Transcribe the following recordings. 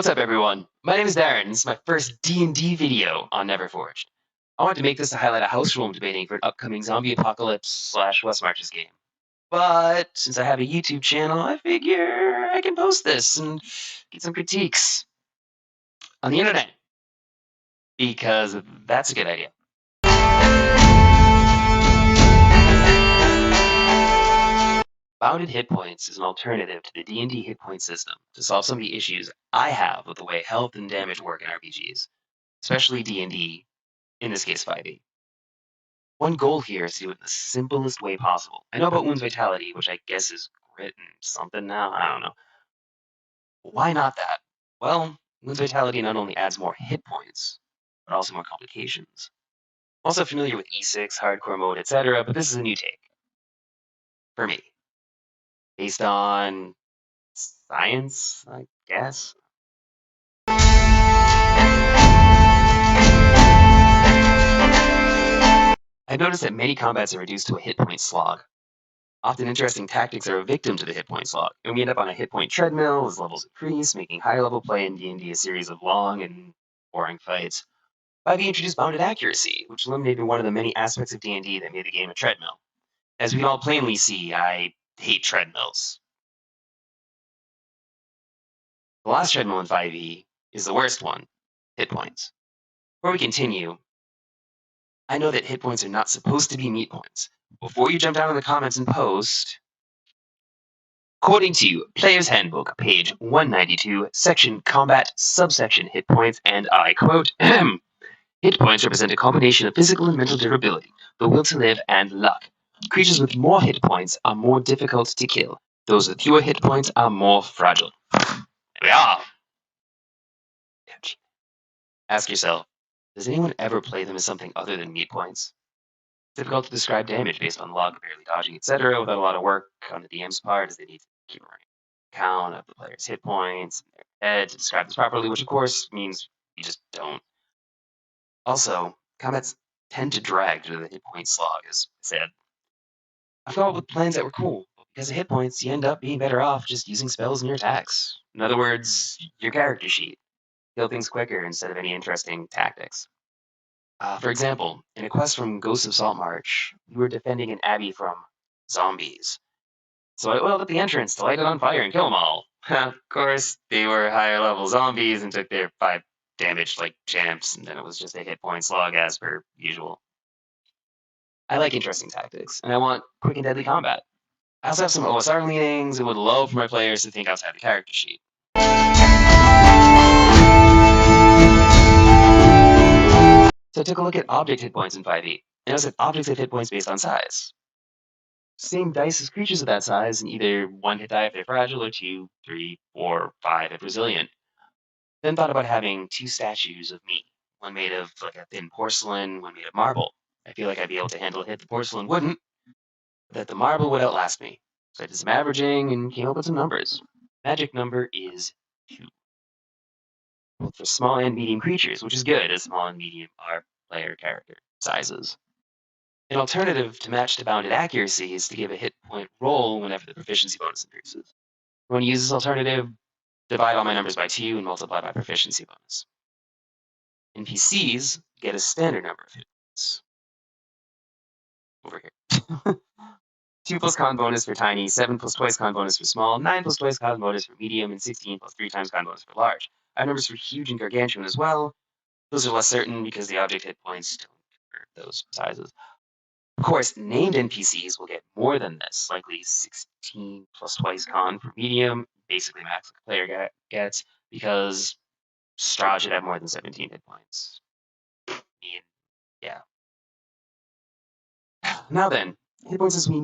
What's up, everyone? My name is Darren. This is my first D&D video on Neverforged. I wanted to make this to highlight a house rule I'm debating for an upcoming zombie apocalypse / West Marches game. But since I have a YouTube channel, I figure I can post this and get some critiques on the internet, because that's a good idea. Bounded hit points is an alternative to the D&D hit point system to solve some of the issues I have with the way health and damage work in RPGs, especially D&D, in this case 5e. One goal here is to do it in the simplest way possible. I know about Wounds Vitality, which I guess is grit and something now. I don't know. Why not that? Well, Wounds Vitality not only adds more hit points, but also more complications. I'm also familiar with E6, hardcore mode, etc., but this is a new take. For me. Based on science, I guess. I've noticed that many combats are reduced to a hit point slog. Often interesting tactics are a victim to the hit point slog, and we end up on a hit point treadmill as levels increase, making higher level play in D&D a series of long and boring fights. 5e introduced bounded accuracy, which eliminated one of the many aspects of D&D that made the game a treadmill. As we can all plainly see, I hate treadmills. The last treadmill in 5e is the worst one, hit points. Before we continue, I know that hit points are not supposed to be meat points. Before you jump down in the comments and post, according to Player's Handbook, page 192, section Combat, subsection Hit Points, and I quote, hit points represent a combination of physical and mental durability, the will to live, and luck. Creatures with more hit points are more difficult to kill. Those with fewer hit points are more fragile. There we are. Ask yourself, does anyone ever play them as something other than meat points? It's difficult to describe damage based on luck, barely dodging, etc., without a lot of work on the DM's part, as they need to keep a running count of the player's hit points and their head to describe this properly, which of course means you just don't. Also, combats tend to drag due to the hit point slog, as I said. I've come up with plans that were cool, but because of hit points, you end up being better off just using spells in your attacks. In other words, your character sheet. Kill things quicker instead of any interesting tactics. For example, in a quest from Ghosts of Saltmarsh, we were defending an abbey from zombies. So I oiled up the entrance to light it on fire and kill them all. Of course, they were higher level zombies and took their 5 damage like champs, and then it was just a hit point slog as per usual. I like interesting tactics, and I want quick and deadly combat. I also have some OSR leanings and would love for my players to think outside the character sheet. So I took a look at object hit points in 5e, and noticed that objects have hit points based on size. Same dice as creatures of that size, and either 1 hit die if they're fragile, or 2, 3, 4, 5 if resilient. Then thought about having 2 statues of me, one made of like a thin porcelain, one made of marble. I feel like I'd be able to handle a hit the porcelain wouldn't, but that the marble would outlast me. So I did some averaging and came up with some numbers. Magic number is 2. Both for small and medium creatures, which is good, as small and medium are player character sizes. An alternative to match to bounded accuracy is to give a hit point roll whenever the proficiency bonus increases. If you want to use this alternative, divide all my numbers by 2 and multiply by proficiency bonus. NPCs get a standard number of hit points. Over here. 2 plus con bonus for tiny, 7 plus twice con bonus for small, 9 plus twice con bonus for medium, and 16 plus 3 times con bonus for large. I have numbers for huge and gargantuan as well. Those are less certain because the object hit points don't cover those sizes. Of course, named NPCs will get more than this, likely 16 plus twice con for medium, basically max the player gets, because Strahd should have more than 17 hit points. Yeah. Now then, hit points as we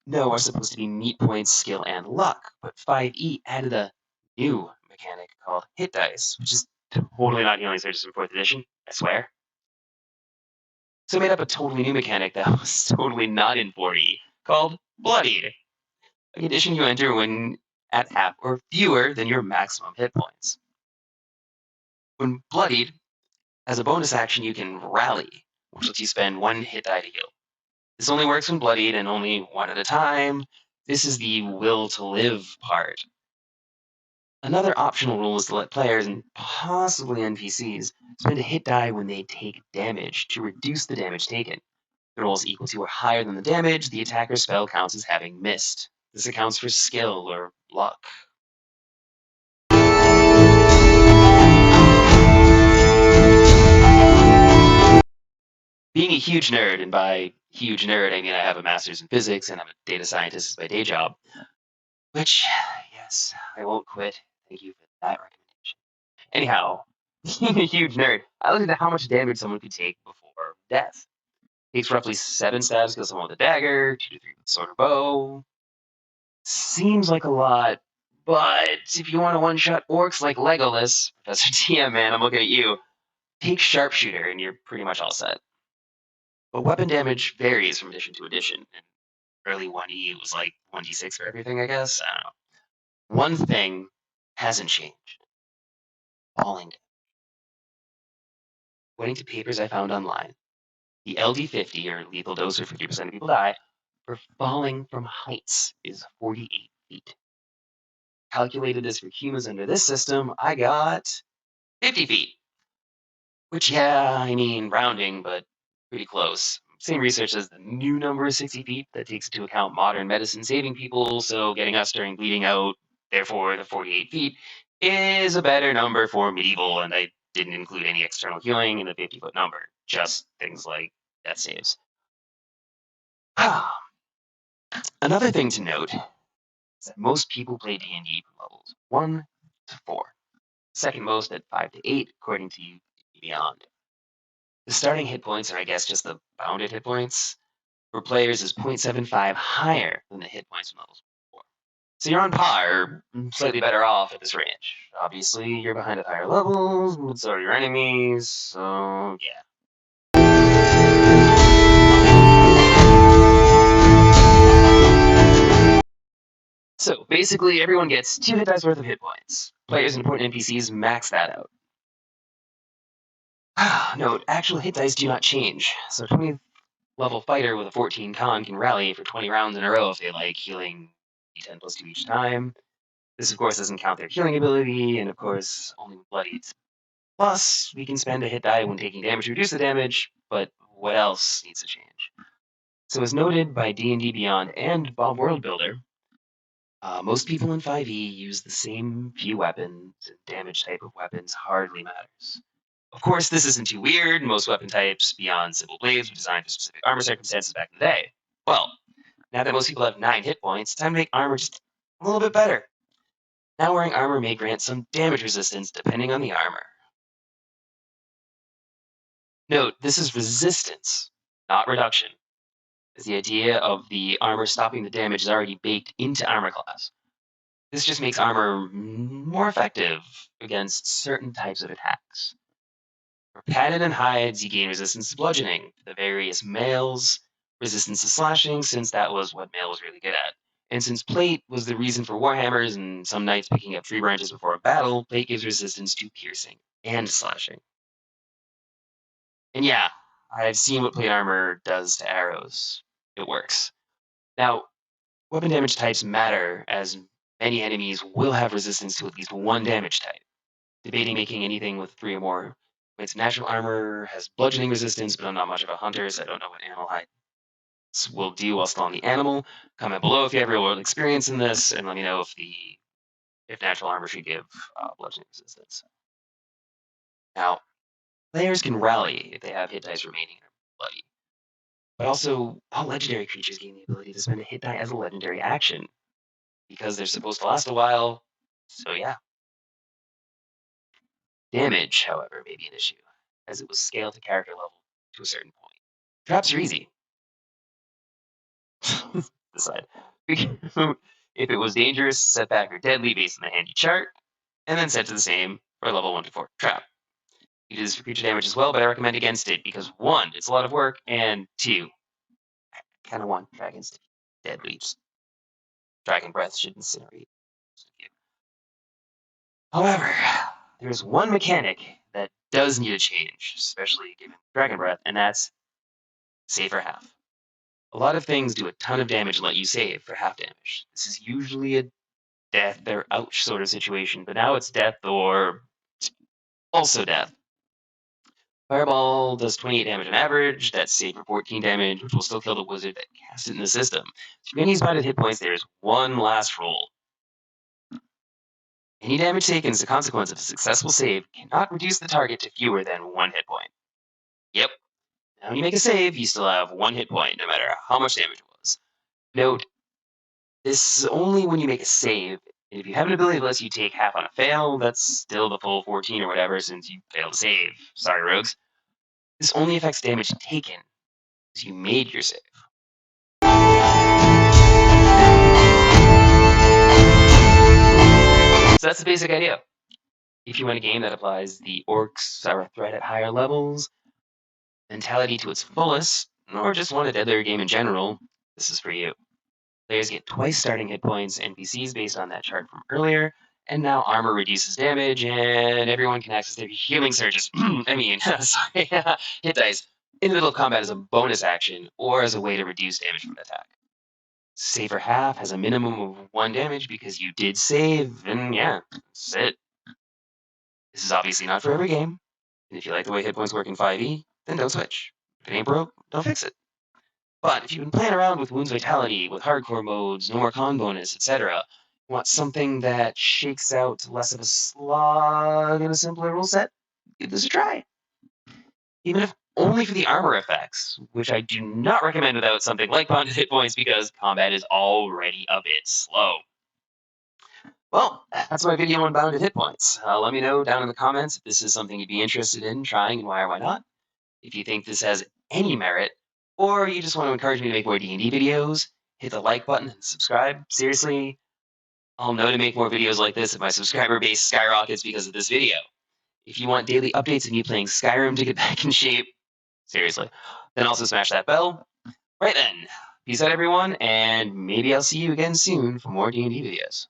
know are supposed to be meat points, skill, and luck, but 5e added a new mechanic called hit dice, which is totally not healing surges in 4th edition, I swear. So I made up a totally new mechanic that was totally not in 4e, called Bloodied. A condition you enter when at half or fewer than your maximum hit points. When Bloodied, as a bonus action, you can Rally, which lets you spend 1 hit die to heal. This only works when bloodied and only 1 at a time. This is the will to live part. Another optional rule is to let players and possibly NPCs spend a hit die when they take damage to reduce the damage taken. The roll is equal to or higher than the damage, the attacker's spell counts as having missed. This accounts for skill or luck. Being a huge nerd, and by huge nerd, I mean I have a master's in physics and I'm a data scientist as my day job, which, yes, I won't quit. Thank you for that recommendation. Anyhow, being a huge nerd, I looked at how much damage someone could take before death. It takes roughly 7 stabs to kill someone with a dagger, 2 to 3 with a sword or bow. Seems like a lot, but if you want to one-shot orcs like Legolas, Professor TM, man, I'm looking at you, take Sharpshooter and you're pretty much all set. But weapon damage varies from edition to edition. In early 1E, it was like 1d6 for everything, I guess. I don't know. One thing hasn't changed. Falling. According to papers I found online, the LD50, or lethal dose where 50% of people die, for falling from heights is 48 feet. Calculated this for humans under this system, I got 50 feet. Which, yeah, I mean, rounding, but pretty close. Same research says the new number is 60 feet. That takes into account modern medicine saving people, so getting us during bleeding out, therefore the 48 feet, is a better number for medieval, and I didn't include any external healing in the 50-foot number, just things like death saves. Another thing to note is that most people play D&D from levels 1 to 4, second most at 5 to 8, according to Beyond. The starting hit points are, I guess, just the bounded hit points for players is 0.75 higher than the hit points from levels 4. So you're on par, or slightly better off at this range. Obviously, you're behind at higher levels, and so are your enemies, so yeah. So basically, everyone gets 2 hit dice worth of hit points. Players and important NPCs max that out. Note, actual hit dice do not change, so 20th level fighter with a 14 con can rally for 20 rounds in a row if they like, healing d10 plus 2 each time. This, of course, doesn't count their healing ability, and of course, only with bloodied. Plus, we can spend a hit die when taking damage to reduce the damage, but what else needs to change? So as noted by D&D Beyond and Bob World Builder, most people in 5e use the same few weapons, and damage type of weapons hardly matters. Of course, this isn't too weird. Most weapon types beyond simple blades were designed for specific armor circumstances back in the day. Well, now that most people have 9 hit points, time to make armor just a little bit better. Now wearing armor may grant some damage resistance depending on the armor. Note, this is resistance, not reduction, as the idea of the armor stopping the damage is already baked into armor class. This just makes armor more effective against certain types of attacks. For padded and hides, you gain resistance to bludgeoning. For the various mails, resistance to slashing, since that was what mail was really good at. And since plate was the reason for warhammers and some knights picking up tree branches before a battle, plate gives resistance to piercing and slashing. And yeah, I've seen what plate armor does to arrows. It works. Now, weapon damage types matter, as many enemies will have resistance to at least one damage type. Debating making anything with 3 or more. Its natural armor has bludgeoning resistance, but I'm not much of a hunter, so I don't know what animal hides will do while still on the animal. Comment below if you have real world experience in this, and let me know if natural armor should give bludgeoning resistance. Now, players can rally if they have hit dice remaining or bloody. But also, all legendary creatures gain the ability to spend a hit die as a legendary action, because they're supposed to last a while, so yeah. Damage, however, may be an issue, as it was scaled to character level to a certain point. Traps are easy. Decide. If it was dangerous, setback, or deadly based on the handy chart, and then set to the same for level 1 to 4 trap. It is for creature damage as well, but I recommend against it because 1, it's a lot of work, and 2, I kind of want dragons to be deadly. Just dragon breath should incinerate. However, there's one mechanic that does need a change, especially given dragon breath, and that's save for half. A lot of things do a ton of damage and let you save for half damage. This is usually a death or ouch sort of situation, but now it's death or also death. Fireball does 28 damage on average. That's safe for 14 damage, which will still kill the wizard that cast it in the system. So if you use bounded hit points, there's one last roll. Any damage taken as a consequence of a successful save cannot reduce the target to fewer than 1 hit point. Yep. Now when you make a save, you still have 1 hit point, no matter how much damage it was. Note, this is only when you make a save. And if you have an ability that lets you take half on a fail, that's still the full 14 or whatever since you failed to save. Sorry, rogues. This only affects damage taken as you made your save. So that's the basic idea. If you want a game that applies the orcs are a threat at higher levels mentality to its fullest, or just want a deadlier game in general, this is for you. Players get twice starting hit points, NPCs based on that chart from earlier, and now armor reduces damage, and everyone can access their healing surges. Sorry, hit dice in the middle of combat as a bonus action, or as a way to reduce damage from an attack. Save for half has a minimum of 1 damage because you did save, and yeah, that's it. This is obviously not for every game, and if you like the way hit points work in 5e, then don't switch. If it ain't broke, don't fix it. But if you've been playing around with Wounds Vitality, with hardcore modes, no more con bonus, etc., you want something that shakes out less of a slog and a simpler rule set, give this a try. Even if only for the armor effects, which I do not recommend without something like bounded hit points because combat is already a bit slow. Well, that's my video on bounded hit points. Let me know down in the comments if this is something you'd be interested in trying and why or why not. If you think this has any merit, or you just want to encourage me to make more D&D videos, hit the like button and subscribe. Seriously, I'll know to make more videos like this if my subscriber base skyrockets because of this video. If you want daily updates of me playing Skyrim to get back in shape, seriously, then also smash that bell. Right then, peace out everyone, and maybe I'll see you again soon for more D&D videos.